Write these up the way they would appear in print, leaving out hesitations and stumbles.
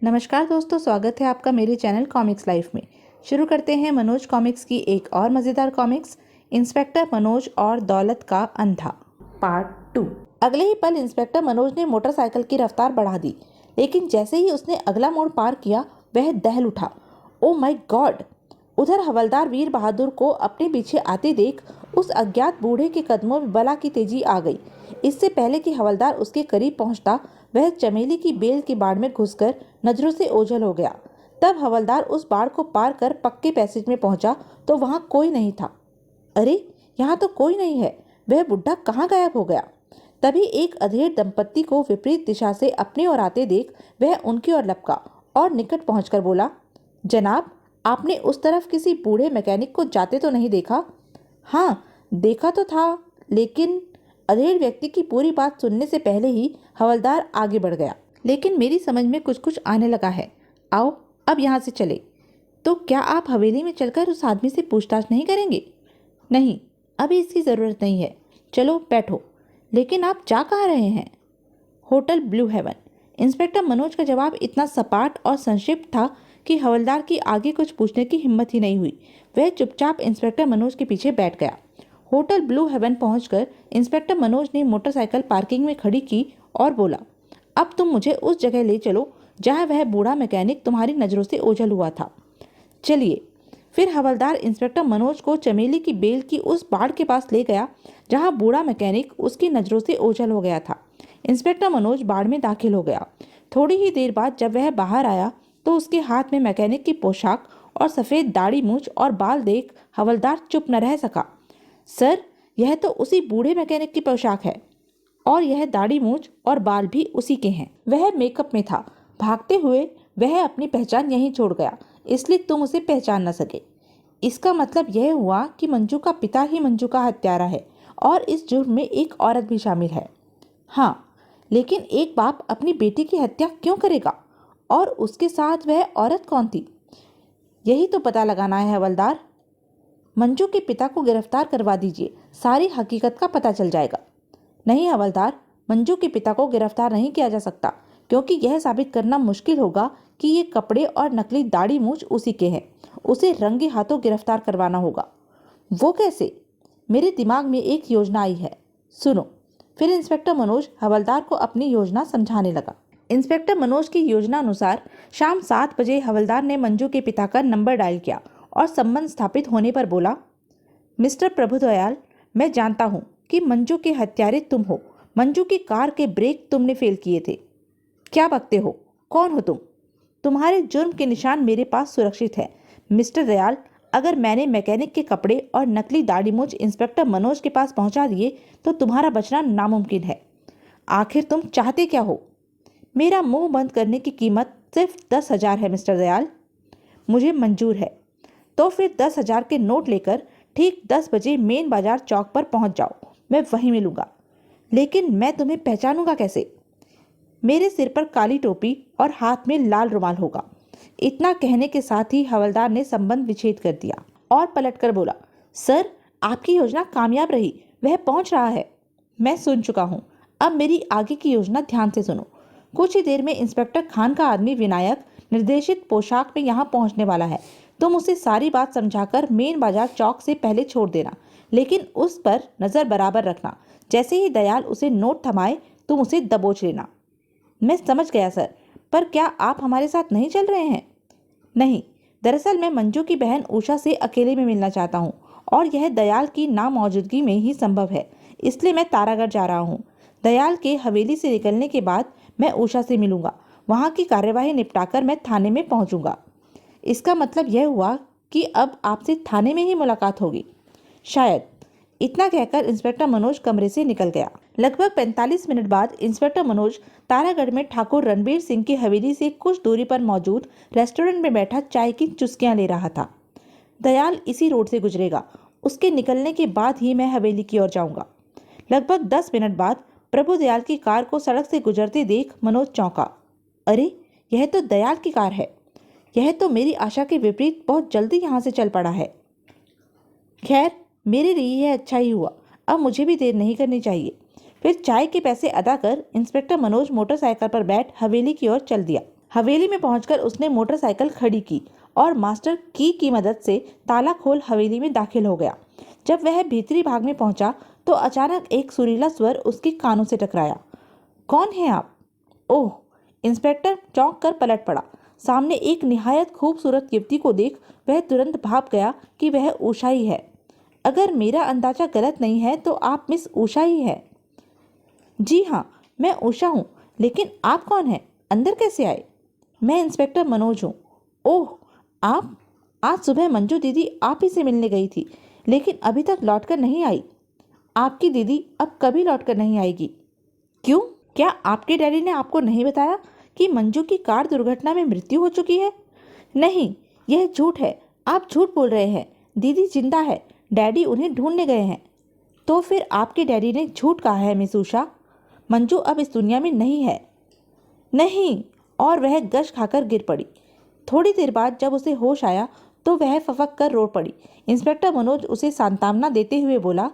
नमस्कार दोस्तों, स्वागत है आपका मेरे चैनल कॉमिक्स लाइफ में। शुरू करते हैं मनोज कॉमिक्स की एक और मज़ेदार कॉमिक्स, इंस्पेक्टर मनोज और दौलत का अंधा पार्ट 2। अगले ही पल इंस्पेक्टर मनोज ने मोटरसाइकिल की रफ्तार बढ़ा दी, लेकिन जैसे ही उसने अगला मोड़ पार किया वह दहल उठा। Oh my God! उधर हवलदार वीर बहादुर को अपने पीछे आते देख उस अज्ञात बूढ़े के कदमों में बला की तेजी आ गई। इससे पहले कि हवलदार उसके करीब पहुंचता, वह चमेली की बेल की बाड़ में घुसकर नजरों से ओझल हो गया। तब हवलदार उस बाड़ को पार कर पक्के पैसेज में पहुंचा तो वहां कोई नहीं था। अरे, यहाँ तो कोई नहीं है, वह बुढ़ा कहाँ गायब हो गया? तभी एक अधेड़ दंपत्ति को विपरीत दिशा से अपनी ओर आते देख वह उनकी ओर लपका और निकट पहुंचकर बोला, जनाब, आपने उस तरफ किसी बूढ़े मैकेनिक को जाते तो नहीं देखा? हाँ, देखा तो था, लेकिन अधेड़ व्यक्ति की पूरी बात सुनने से पहले ही हवलदार आगे बढ़ गया। लेकिन मेरी समझ में कुछ कुछ आने लगा है। आओ अब यहाँ से चले। तो क्या आप हवेली में चलकर उस आदमी से पूछताछ नहीं करेंगे? नहीं, अभी इसकी ज़रूरत नहीं है। चलो बैठो। लेकिन आप जा कहाँ रहे हैं? Hotel blue heaven. Inspector Manoj का जवाब इतना सपाट और संक्षिप्त था कि हवलदार की आगे कुछ पूछने की हिम्मत ही नहीं हुई। वह चुपचाप इंस्पेक्टर मनोज के पीछे बैठ गया। होटल ब्लू हेवन पहुंचकर इंस्पेक्टर मनोज ने मोटरसाइकिल पार्किंग में खड़ी की और बोला, अब तुम मुझे उस जगह ले चलो जहां वह बूढ़ा मैकेनिक तुम्हारी नज़रों से ओझल हुआ था। चलिए। फिर हवलदार इंस्पेक्टर मनोज को चमेली की बेल की उस बाड़ के पास ले गया जहां बूढ़ा मैकेनिक उसकी नज़रों से ओझल हो गया था। इंस्पेक्टर मनोज बाड़ में दाखिल हो गया। थोड़ी ही देर बाद जब वह बाहर आया तो उसके हाथ में मैकेनिक की पोशाक और सफ़ेद दाढ़ी मूंछ और बाल देख हवलदार चुप न रह सका। सर, यह तो उसी बूढ़े मैकेनिक की पोशाक है, और यह दाढ़ी मूंछ और बाल भी उसी के हैं। वह मेकअप में था। भागते हुए वह अपनी पहचान यहीं छोड़ गया, इसलिए तुम उसे पहचान न सके। इसका मतलब यह हुआ कि मंजू का पिता ही मंजू का हत्यारा है और इस जुर्म में एक औरत भी शामिल है। हाँ, लेकिन एक बाप अपनी बेटी की हत्या क्यों करेगा? और उसके साथ वह औरत कौन थी? यही तो पता लगाना है हवलदार। मंजू के पिता को गिरफ्तार करवा दीजिए, सारी हकीकत का पता चल जाएगा। नहीं हवलदार, मंजू के पिता को गिरफ्तार नहीं किया जा सकता, क्योंकि यह साबित करना मुश्किल होगा कि ये कपड़े और नकली दाढ़ी मूंछ उसी के हैं। उसे रंगे हाथों गिरफ्तार करवाना होगा। वो कैसे? मेरे दिमाग में एक योजना आई है, सुनो। फिर इंस्पेक्टर मनोज हवलदार को अपनी योजना समझाने लगा। इंस्पेक्टर मनोज की योजना अनुसार शाम 7 बजे हवलदार ने मंजू के पिता का नंबर डायल किया और संबंध स्थापित होने पर बोला, मिस्टर प्रभुदयाल, मैं जानता हूँ कि मंजू के हत्यारे तुम हो। मंजू की कार के ब्रेक तुमने फेल किए थे। क्या बकते हो? कौन हो तुम? तुम्हारे जुर्म के निशान मेरे पास सुरक्षित है। मिस्टर दयाल, अगर मैंने मैकेनिक के कपड़े और नकली दाढ़ी मूंछ इंस्पेक्टर मनोज के पास पहुंचा दिए तो तुम्हारा बचना नामुमकिन है। आखिर तुम चाहते क्या हो? मेरा मुंह बंद करने की कीमत सिर्फ 10,000 है मिस्टर दयाल। मुझे मंजूर है। तो फिर 10,000 के नोट लेकर ठीक 10 बजे मेन बाजार चौक पर पहुंच जाओ, मैं वहीं मिलूंगा। लेकिन मैं तुम्हें पहचानूंगा कैसे? मेरे सिर पर काली टोपी और हाथ में लाल रुमाल होगा। इतना कहने के साथ ही हवलदार ने संबंध विच्छेद कर दिया और पलटकर बोला, सर, आपकी योजना कामयाब रही, वह पहुंच रहा है। मैं सुन चुका हूँ, अब मेरी आगे की योजना ध्यान से सुनो। कुछ ही देर में इंस्पेक्टर खान का आदमी विनायक निर्देशित पोशाक में यहाँ पहुँचने वाला है। तुम उसे सारी बात समझाकर मेन बाजार चौक से पहले छोड़ देना, लेकिन उस पर नज़र बराबर रखना। जैसे ही दयाल उसे नोट थमाए तुम उसे दबोच लेना। मैं समझ गया सर, पर क्या आप हमारे साथ नहीं चल रहे हैं? नहीं, दरअसल मैं मंजू की बहन उषा से अकेले में मिलना चाहता हूँ और यह दयाल की नामौजूदगी में ही संभव है, इसलिए मैं तारागढ़ जा रहा हूँ। दयाल के हवेली से निकलने के बाद मैं उषा से मिलूंगा। वहाँ की कार्यवाही निपटाकर मैं थाने में पहुँचूंगा। इसका मतलब यह हुआ कि अब आपसे थाने में ही मुलाकात होगी। शायद। इतना कहकर इंस्पेक्टर मनोज कमरे से निकल गया। लगभग 45 मिनट बाद इंस्पेक्टर मनोज तारागढ़ में ठाकुर रणबीर सिंह की हवेली से कुछ दूरी पर मौजूद रेस्टोरेंट में बैठा चाय की चुस्कियां ले रहा था। दयाल इसी रोड से गुजरेगा, उसके निकलने के बाद ही मैं हवेली की ओर जाऊंगा। लगभग 10 मिनट बाद प्रभु दयाल की कार को सड़क से गुजरते देख मनोज चौंका। अरे, यह तो दयाल की कार है। यह तो मेरी आशा के विपरीत बहुत जल्दी यहाँ से चल पड़ा है। खैर, मेरे लिए यह अच्छा ही हुआ। अब मुझे भी देर नहीं करनी चाहिए। फिर चाय के पैसे अदा कर इंस्पेक्टर मनोज मोटरसाइकिल पर बैठ हवेली की ओर चल दिया। हवेली में पहुंचकर उसने मोटरसाइकिल खड़ी की और मास्टर की मदद से ताला खोल हवेली में दाखिल हो गया। जब वह भीतरी भाग में पहुंचा तो अचानक एक सुरीला स्वर उसके कानों से टकराया। कौन है आप? ओह! इंस्पेक्टर चौंक कर पलट पड़ा। सामने एक निहायत खूबसूरत युवती को देख वह तुरंत भाप गया कि वह उषा ही है। अगर मेरा अंदाजा गलत नहीं है तो आप मिस उषा ही है। जी हाँ, मैं उषा हूँ, लेकिन आप कौन हैं? अंदर कैसे आए? मैं इंस्पेक्टर मनोज हूँ। ओह, आप? आज सुबह मंजू दीदी आप ही से मिलने गई थी, लेकिन अभी तक लौटकर नहीं आई। आपकी दीदी अब कभी लौटकर नहीं आएगी। क्यों? क्या आपके डैडी ने आपको नहीं बताया कि मंजू की कार दुर्घटना में मृत्यु हो चुकी है? नहीं, यह झूठ है। आप झूठ बोल रहे हैं। दीदी जिंदा है। डैडी उन्हें ढूंढने गए हैं। तो फिर आपके डैडी ने झूठ कहा है मिस उषा। मंजू अब इस दुनिया में नहीं है। नहीं, और वह गश खाकर गिर पड़ी। थोड़ी देर बाद जब उसे होश आया तो वह फफक कर रो पड़ी। इंस्पेक्टर मनोज उसे सांत्वना देते हुए बोला,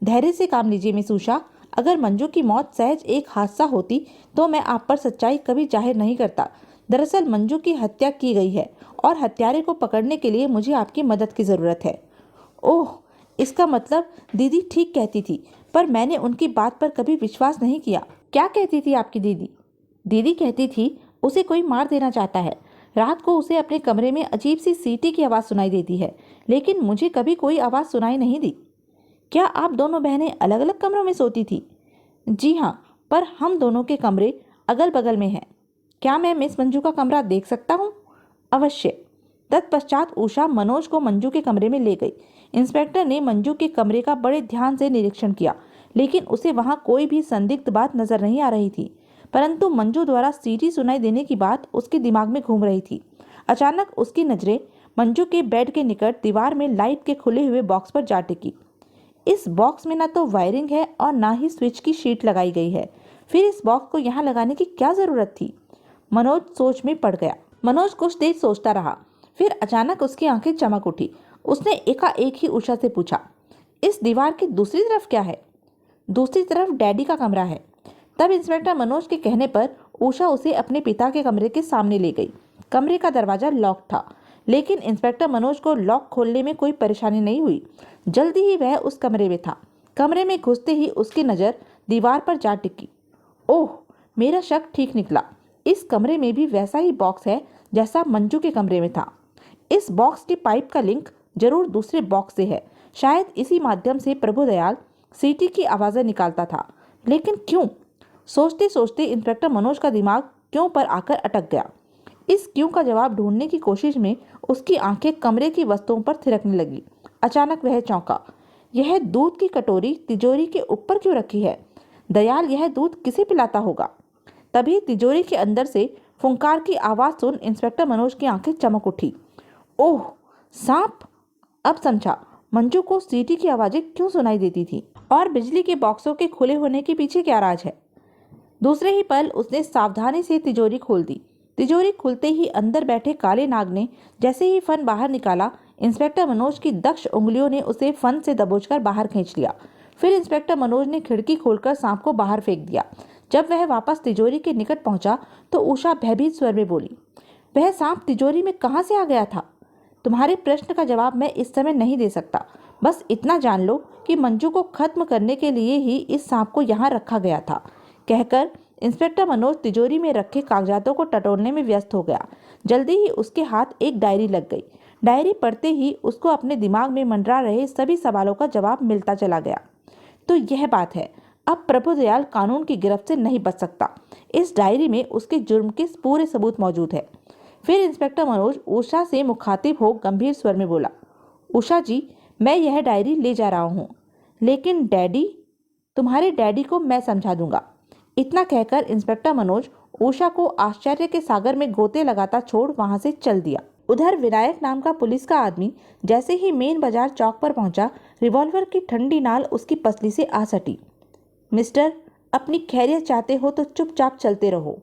धैर्य से काम लीजिए मिस उषा। अगर मंजू की मौत सहज एक हादसा होती तो मैं आप पर सच्चाई कभी जाहिर नहीं करता। दरअसल मंजू की हत्या की गई है और हत्यारे को पकड़ने के लिए मुझे आपकी मदद की ज़रूरत है। ओह, इसका मतलब दीदी ठीक कहती थी, पर मैंने उनकी बात पर कभी विश्वास नहीं किया। क्या कहती थी आपकी दीदी? दीदी कहती थी उसे कोई मार देना चाहता है। रात को उसे अपने कमरे में अजीब सी सीटी की आवाज़ सुनाई देती है, लेकिन मुझे कभी कोई आवाज़ सुनाई नहीं दी। क्या आप दोनों बहनें अलग अलग कमरों में सोती थी? जी हाँ, पर हम दोनों के कमरे अगल बगल में हैं। क्या मैं मिस मंजू का कमरा देख सकता हूँ? अवश्य। तत्पश्चात उषा मनोज को मंजू के कमरे में ले गई। इंस्पेक्टर ने मंजू के कमरे का बड़े ध्यान से निरीक्षण किया, लेकिन उसे वहां कोई भी संदिग्ध बात नजर नहीं आ रही थी। परंतु मंजू द्वारा सीटी सुनाई देने की बात उसके दिमाग में घूम रही थी। अचानक उसकी नजरें मंजू के बेड के निकट दीवार में लाइट के खुले हुए बॉक्स पर जा टिकी। इस बॉक्स में ना तो वायरिंग है और ना ही स्विच की शीट लगाई गई है। फिर इस बॉक्स को यहाँ लगाने की क्या जरूरत थी? मनोज सोच में पड़ गया। मनोज कुछ देर सोचता रहा, फिर अचानक उसकी आंखें चमक उठी। उसने एकाएक ही उषा से पूछा, इस दीवार की दूसरी तरफ क्या है? दूसरी तरफ डैडी का कमरा है। तब इंस्पेक्टर मनोज के कहने पर उषा उसे अपने पिता के कमरे के सामने ले गई। कमरे का दरवाजा लॉक था, लेकिन इंस्पेक्टर मनोज को लॉक खोलने में कोई परेशानी नहीं हुई। जल्दी ही वह उस कमरे में था। कमरे में घुसते ही उसकी नज़र दीवार पर जा टिकी। ओह, मेरा शक ठीक निकला। इस कमरे में भी वैसा ही बॉक्स है जैसा मंजू के कमरे में था। इस बॉक्स के पाइप का लिंक जरूर दूसरे बॉक्स से है। शायद इसी माध्यम से प्रभुदयाल सीटी की आवाज़ें निकालता था। लेकिन क्यों? सोचते सोचते इंस्पेक्टर मनोज का दिमाग क्यों पर आकर अटक गया। इस क्यों का जवाब ढूंढने की कोशिश में उसकी आंखें कमरे की वस्तुओं पर थिरकने लगी। अचानक वह चौंका। यह दूध की कटोरी तिजोरी के ऊपर क्यों रखी है? दयाल, यह दूध किसे पिलाता होगा? तभी तिजोरी के अंदर से फुंकार की आवाज़ सुन इंस्पेक्टर मनोज की आंखें चमक उठी। ओह, सांप! अब समझा मंजू को सीटी की आवाज़ें क्यों सुनाई देती थी और बिजली के बॉक्सों के खुले होने के पीछे क्या राज है। दूसरे ही पल उसने सावधानी से तिजोरी खोल दी। तिजोरी खुलते ही अंदर बैठे काले नाग ने जैसे ही फन बाहर निकाला, इंस्पेक्टर मनोज की दक्ष उंगलियों ने उसे फन से दबोचकर बाहर खींच लिया। फिर इंस्पेक्टर मनोज ने खिड़की खोलकर सांप को बाहर फेंक दिया। जब वह वापस तिजोरी के निकट पहुंचा तो उषा भयभीत स्वर में बोली, वह सांप तिजोरी में कहाँ से आ गया था? तुम्हारे प्रश्न का जवाब मैं इस समय नहीं दे सकता। बस इतना जान लो कि मंजू को खत्म करने के लिए ही इस सांप को यहाँ रखा गया था। कहकर इंस्पेक्टर मनोज तिजोरी में रखे कागजातों को टटोलने में व्यस्त हो गया। जल्दी ही उसके हाथ एक डायरी लग गई। डायरी पढ़ते ही उसको अपने दिमाग में मंडरा रहे सभी सवालों का जवाब मिलता चला गया। तो यह बात है, अब प्रभुदयाल कानून की गिरफ्त से नहीं बच सकता। इस डायरी में उसके जुर्म के पूरे सबूत मौजूद है। फिर इंस्पेक्टर मनोज उषा से मुखातिब हो गंभीर स्वर में बोला, उषा जी, मैं यह डायरी ले जा रहा हूँ, लेकिन डैडी, तुम्हारे डैडी को मैं समझा दूंगा। इतना कहकर इंस्पेक्टर मनोज उषा को आश्चर्य के सागर में गोते लगाता छोड़ वहां से चल दिया। उधर विनायक नाम का पुलिस का आदमी जैसे ही मेन बाजार चौक पर पहुंचा, रिवॉल्वर की ठंडी नाल उसकी पसली से आ सटी। मिस्टर, अपनी खैरियत चाहते हो तो चुपचाप चलते रहो।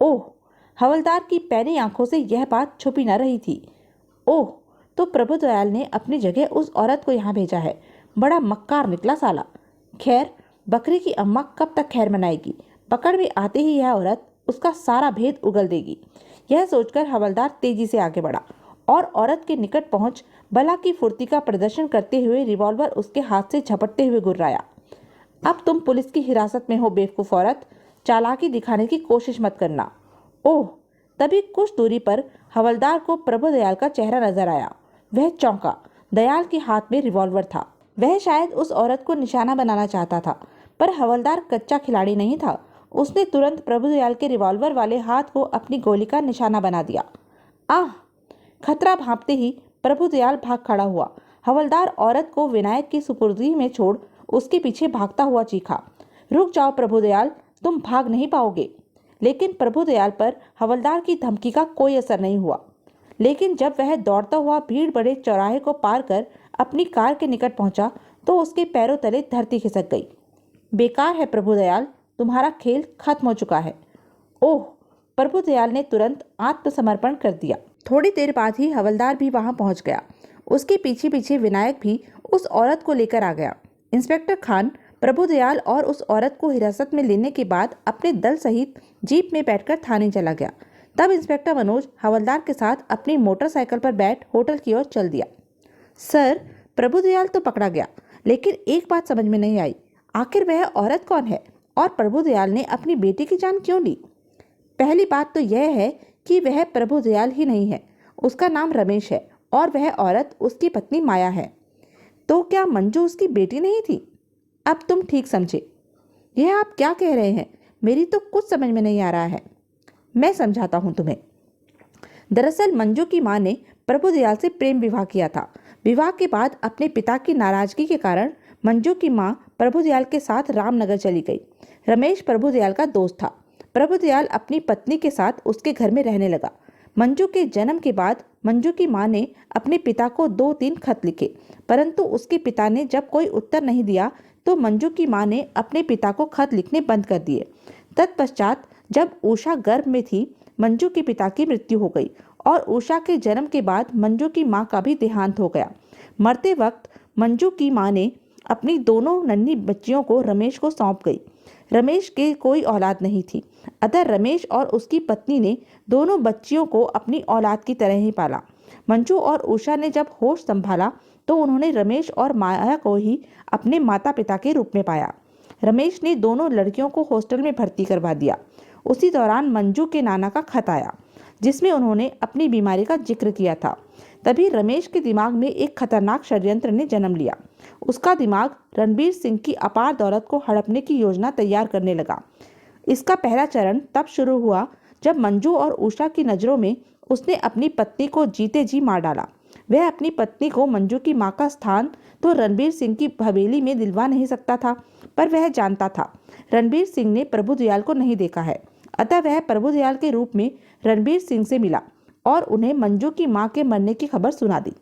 ओह, हवलदार की पैनी आंखों से यह बात छुपी न रही थी। ओह, तो प्रभुदयाल ने अपनी जगह उस औरत को यहाँ भेजा है। बड़ा मक्कार निकला साला। खैर, बकरी की अम्मा कब तक खैर मनाएगी। पकड़ में आते ही यह औरत उसका सारा भेद उगल देगी। यह सोचकर हवलदार तेजी से आगे बढ़ा और औरत के निकट पहुंच बला की फुर्ती का प्रदर्शन करते हुए रिवॉल्वर उसके हाथ से झपटते हुए गुर्राया। अब तुम पुलिस की हिरासत में हो बेवकूफ औरत, चालाकी दिखाने की कोशिश मत करना। ओह! तभी कुछ दूरी पर हवलदार को प्रभुदयाल का चेहरा नजर आया। वह चौंका। दयाल के हाथ में रिवॉल्वर था। वह शायद उस औरत को निशाना बनाना चाहता था, पर हवलदार कच्चा खिलाड़ी नहीं था। उसने तुरंत प्रभुदयाल के रिवॉल्वर वाले हाथ को अपनी गोली का निशाना बना दिया। आह! खतरा भांपते ही प्रभुदयाल भाग खड़ा हुआ। हवलदार औरत को विनायक की सुपुर्दी में छोड़ उसके पीछे भागता हुआ चीखा, रुक जाओ प्रभुदयाल, तुम भाग नहीं पाओगे। लेकिन प्रभुदयाल पर हवलदार की धमकी का कोई असर नहीं हुआ। लेकिन जब वह दौड़ता हुआ भीड़ बड़े चौराहे को पार कर अपनी कार के निकट पहुंचा तो उसके पैरों तले धरती खिसक गई। बेकार है प्रभुदयाल, तुम्हारा खेल खत्म हो चुका है। ओह! प्रभुदयाल ने तुरंत आत्मसमर्पण कर दिया। थोड़ी देर बाद ही हवलदार भी वहां पहुंच गया। उसके पीछे पीछे विनायक भी उस औरत को लेकर आ गया। इंस्पेक्टर खान प्रभुदयाल और उस औरत को हिरासत में लेने के बाद अपने दल सहित जीप में बैठकर थाने चला गया। तब इंस्पेक्टर मनोज हवलदार के साथ अपनी मोटरसाइकिल पर बैठ होटल की ओर चल दिया। सर, प्रभुदयाल तो पकड़ा गया, लेकिन एक बात समझ में नहीं आई, आखिर वह औरत कौन है और प्रभुदयाल ने अपनी बेटी की जान क्यों ली? पहली बात तो यह है कि वह प्रभुदयाल ही नहीं है, उसका नाम रमेश है और वह औरत उसकी पत्नी माया है। तो क्या मंजू उसकी बेटी नहीं थी? अब तुम ठीक समझे। यह आप क्या कह रहे हैं? मेरी तो कुछ समझ में नहीं आ रहा है। मैं समझाता हूँ तुम्हें। दरअसल मंजू की मां ने प्रभुदयाल से प्रेम विवाह किया था। विवाह के बाद अपने पिता की नाराजगी के कारण मंजू की मां प्रभुदयाल के साथ रामनगर चली गई। रमेश प्रभुदयाल का दोस्त था। प्रभुदयाल अपनी पत्नी के साथ उसके घर में रहने लगा। मंजू के जन्म के बाद मंजू की मां ने अपने पिता को 2-3 खत लिखे, परंतु उसके पिता ने जब कोई उत्तर नहीं दिया तो मंजू की मां ने अपने पिता को खत लिखने बंद कर दिए। तत्पश्चात जब उषा गर्भ में थी, मंजू के पिता की मृत्यु हो गई और उषा के जन्म के बाद मंजू की मां का भी देहांत हो गया। मरते वक्त मंजू की मां ने अपनी दोनों नन्ही बच्चियों को रमेश को सौंप गई। रमेश के कोई औलाद नहीं थी, अतः रमेश और उसकी पत्नी ने दोनों बच्चियों को अपनी औलाद की तरह ही पाला। मंजू और उषा ने जब होश संभाला तो उन्होंने रमेश और माया को ही अपने माता पिता के रूप में पाया। रमेश ने दोनों लड़कियों को हॉस्टल में भर्ती करवा दिया। उसी दौरान मंजू के नाना का खत आया, जिसमें उन्होंने अपनी बीमारी का जिक्र किया था। तभी रमेश के दिमाग में एक खतरनाक षड्यंत्र ने जन्म लिया। उसका दिमाग रणबीर सिंह की अपार दौलत को हड़पने की योजना तैयार करने लगा। इसका पहला चरण तब शुरू हुआ जब मंजू और उषा की नज़रों में उसने अपनी पत्नी को जीते जी मार डाला। वह अपनी पत्नी को मंजू की मां का स्थान तो रणबीर सिंह की हवेली में दिलवा नहीं सकता था, पर वह जानता था रणबीर सिंह ने प्रभुदयाल को नहीं देखा है, अतः वह प्रभुदयाल के रूप में रणबीर सिंह से मिला और उन्हें मंजू की मां के मरने की खबर सुना दी।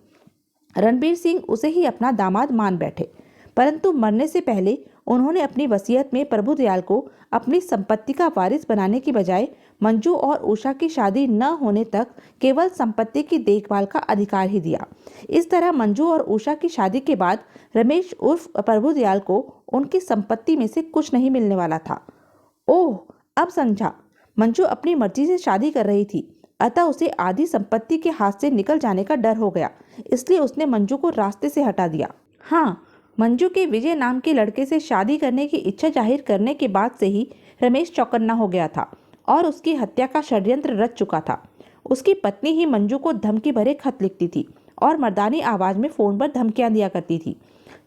रणबीर सिंह उसे ही अपना दामाद मान बैठे, परंतु मरने से पहले उन्होंने अपनी वसीयत में प्रभुदयाल को अपनी संपत्ति का वारिस बनाने की बजाय मंजू और उषा की शादी न होने तक केवल संपत्ति की देखभाल का अधिकार ही दिया। इस तरह मंजू और उषा की शादी के बाद रमेश उर्फ प्रभुदयाल को उनकी संपत्ति में से कुछ नहीं मिलने वाला था। ओह, अब समझा। मंजू अपनी मर्जी से शादी कर रही थी, अतः उसे आधी संपत्ति के हाथ से निकल जाने का डर हो गया, इसलिए उसने मंजू को रास्ते से हटा दिया। हाँ, मंजू के विजय नाम के लड़के से शादी करने की इच्छा जाहिर करने के बाद से ही रमेश चौकन्ना हो गया था और उसकी हत्या का षड्यंत्र रच चुका था। उसकी पत्नी ही मंजू को धमकी भरे खत लिखती थी और मर्दानी आवाज में फोन पर धमकियां दिया करती थी।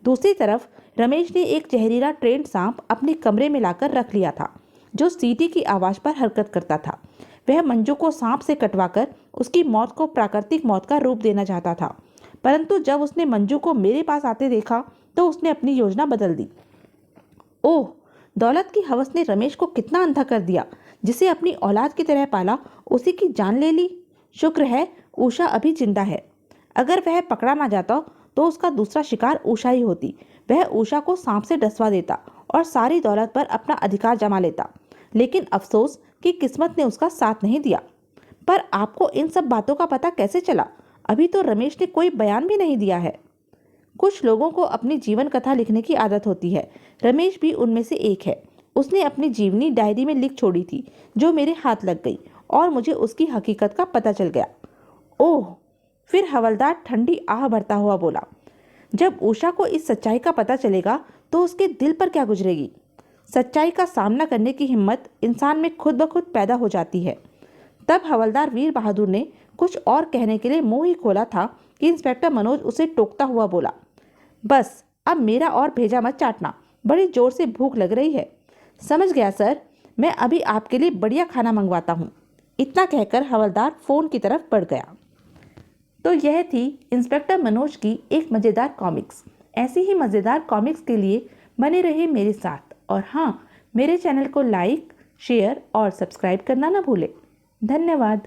दूसरी तरफ रमेश ने एक जहरीला ट्रेंड सांप अपने कमरे में लाकर रख लिया था, जो सीटी की आवाज पर हरकत करता था। वह मंजू को सांप से कटवाकर उसकी मौत को प्राकृतिक मौत का रूप देना चाहता था, परंतु जब उसने मंजू को मेरे पास आते देखा तो उसने अपनी योजना बदल दी। ओह, दौलत की हवस ने रमेश को कितना अंधा कर दिया। जिसे अपनी औलाद की तरह पाला, उसी की जान ले ली। शुक्र है उषा अभी जिंदा है। अगर वह पकड़ा ना जाता तो उसका दूसरा शिकार उषा ही होती। वह उषा को सांप से डसवा देता और सारी दौलत पर अपना अधिकार जमा लेता। लेकिन अफसोस कि किस्मत ने उसका साथ नहीं दिया। पर आपको इन सब बातों का पता कैसे चला? अभी तो रमेश ने कोई बयान भी नहीं दिया है। कुछ लोगों को अपनी जीवन कथा लिखने की आदत होती है। रमेश भी उनमें से एक है। उसने अपनी जीवनी डायरी में लिख छोड़ी थी, जो मेरे हाथ लग गई और मुझे उसकी हकीकत का पता चल गया। ओह! फिर हवलदार ठंडी आह भरता हुआ बोला, जब उषा को इस सच्चाई का पता चलेगा तो उसके दिल पर क्या गुजरेगी। सच्चाई का सामना करने की हिम्मत इंसान में खुद ब खुद पैदा हो जाती है। तब हवलदार वीर बहादुर ने कुछ और कहने के लिए मुंह ही खोला था कि इंस्पेक्टर मनोज उसे टोकता हुआ बोला, बस अब मेरा और भेजा मत चाटना, बड़ी जोर से भूख लग रही है। समझ गया सर, मैं अभी आपके लिए बढ़िया खाना मंगवाता हूँ। इतना कहकर हवलदार फोन की तरफ बढ़ गया। तो यह थी इंस्पेक्टर मनोज की एक मज़ेदार कॉमिक्स। ऐसी ही मज़ेदार कॉमिक्स के लिए बने रहिए मेरे साथ, और हाँ, मेरे चैनल को लाइक, शेयर और सब्सक्राइब करना ना भूलें। धन्यवाद।